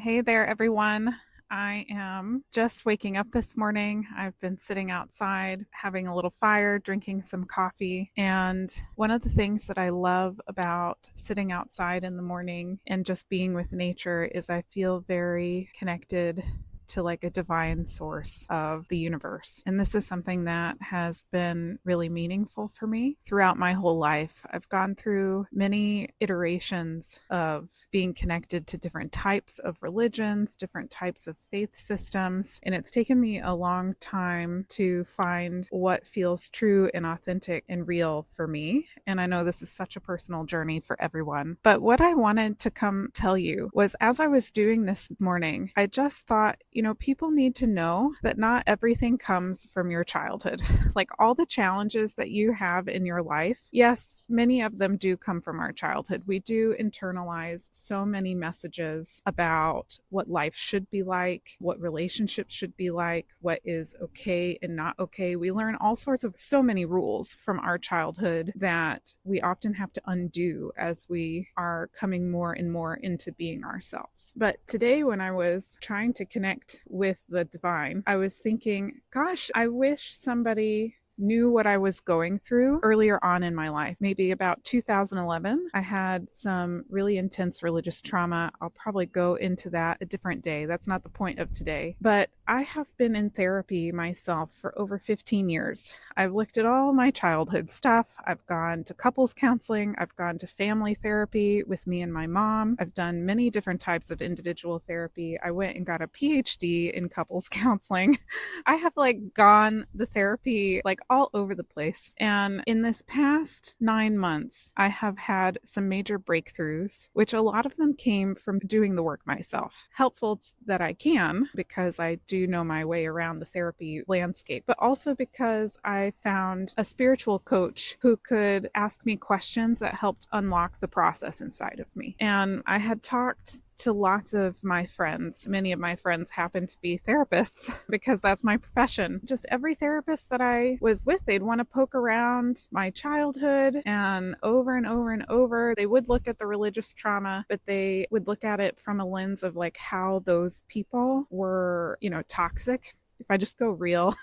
Hey there, everyone. I am just waking up this morning. I've been sitting outside having a little fire, drinking some coffee. And one of the things that I love about sitting outside in the morning and just being with nature is I feel very connected to like a divine source of the universe. And this is something that has been really meaningful for me throughout my whole life. I've gone through many iterations of being connected to different types of religions, different types of faith systems, and it's taken me a long time to find what feels true and authentic and real for me. And I know this is such a personal journey for everyone. But what I wanted to come tell you was as I was doing this morning, I just thought, people need to know that not everything comes from your childhood. Like all the challenges that you have in your life, yes, many of them do come from our childhood. We do internalize so many messages about what life should be like, what relationships should be like, what is okay and not okay. We learn all sorts of so many rules from our childhood that we often have to undo as we are coming more and more into being ourselves. But today, when I was trying to connect with the divine, I was thinking, gosh, I wish somebody knew what I was going through earlier on in my life. Maybe about 2011, I had some really intense religious trauma. I'll probably go into that a different day. That's not the point of today. But I have been in therapy myself for over 15 years. I've looked at all my childhood stuff. I've gone to couples counseling. I've gone to family therapy with me and my mom. I've done many different types of individual therapy. I went and got a PhD in couples counseling. I have gone the therapy all over the place. And in this past 9 months, I have had some major breakthroughs, which a lot of them came from doing the work myself. Helpful that I can, because I do know my way around the therapy landscape, but also because I found a spiritual coach who could ask me questions that helped unlock the process inside of me. And I had talked to lots of my friends. Many of my friends happen to be therapists because that's my profession. Just every therapist that I was with, they'd want to poke around my childhood, and over, they would look at the religious trauma, but they would look at it from a lens of how those people were, toxic. If I just go real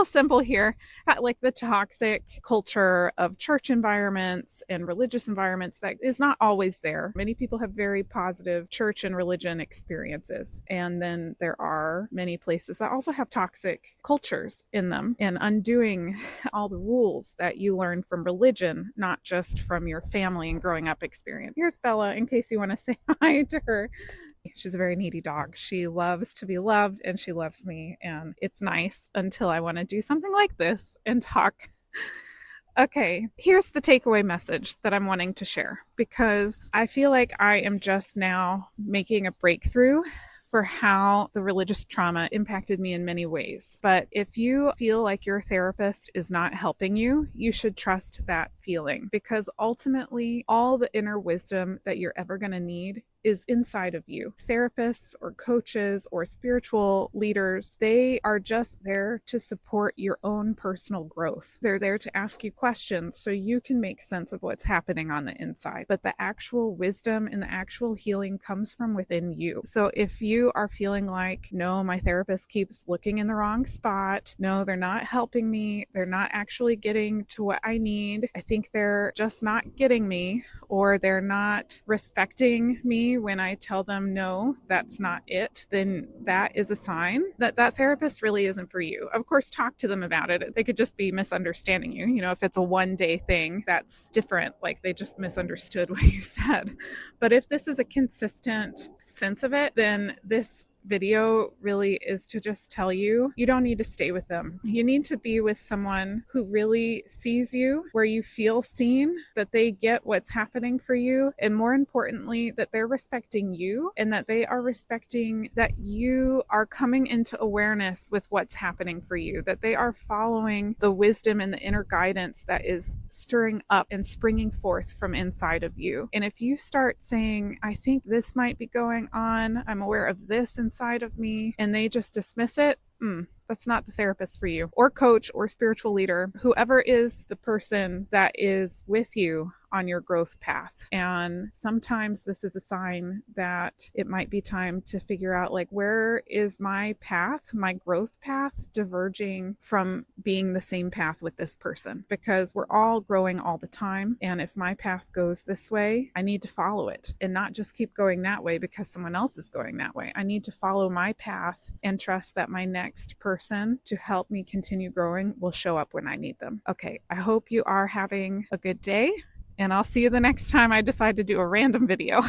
simple here, like the toxic culture of church environments and religious environments that is not always there. Many people have very positive church and religion experiences. And then there are many places that also have toxic cultures in them, and undoing all the rules that you learn from religion, not just from your family and growing up experience. Here's Bella, in case you want to say hi to her. She's a very needy dog. She loves to be loved and she loves me. And it's nice until I want to do something like this and talk. Okay, here's the takeaway message that I'm wanting to share, because I feel like I am just now making a breakthrough for how the religious trauma impacted me in many ways. But if you feel like your therapist is not helping you, you should trust that feeling, because ultimately all the inner wisdom that you're ever going to need is inside of you. Therapists or coaches or spiritual leaders, they are just there to support your own personal growth. They're there to ask you questions so you can make sense of what's happening on the inside. But the actual wisdom and the actual healing comes from within you. So if you are feeling like, no, my therapist keeps looking in the wrong spot, no, they're not helping me, they're not actually getting to what I need, I think they're just not getting me, or they're not respecting me when I tell them, no, that's not it, then that is a sign that that therapist really isn't for you. Of course, talk to them about it. They could just be misunderstanding you. If it's a one-day thing, that's different. Like they just misunderstood what you said. But if this is a consistent sense of it, then this video really is to just tell you, you don't need to stay with them. You need to be with someone who really sees you, where you feel seen, that they get what's happening for you, and more importantly, that they're respecting you and that they are respecting that you are coming into awareness with what's happening for you, that they are following the wisdom and the inner guidance that is stirring up and springing forth from inside of you. And if you start saying, I think this might be going on, I'm aware of this inside of me, and they just dismiss it, that's not the therapist for you, or coach or spiritual leader. Whoever is the person that is with you on your growth path. And sometimes this is a sign that it might be time to figure out, like, where is my path, my growth path, diverging from being the same path with this person? Because we're all growing all the time. And if my path goes this way, I need to follow it and not just keep going that way because someone else is going that way. I need to follow my path and trust that my next person to help me continue growing will show up when I need them. Okay, I hope you are having a good day, and I'll see you the next time I decide to do a random video.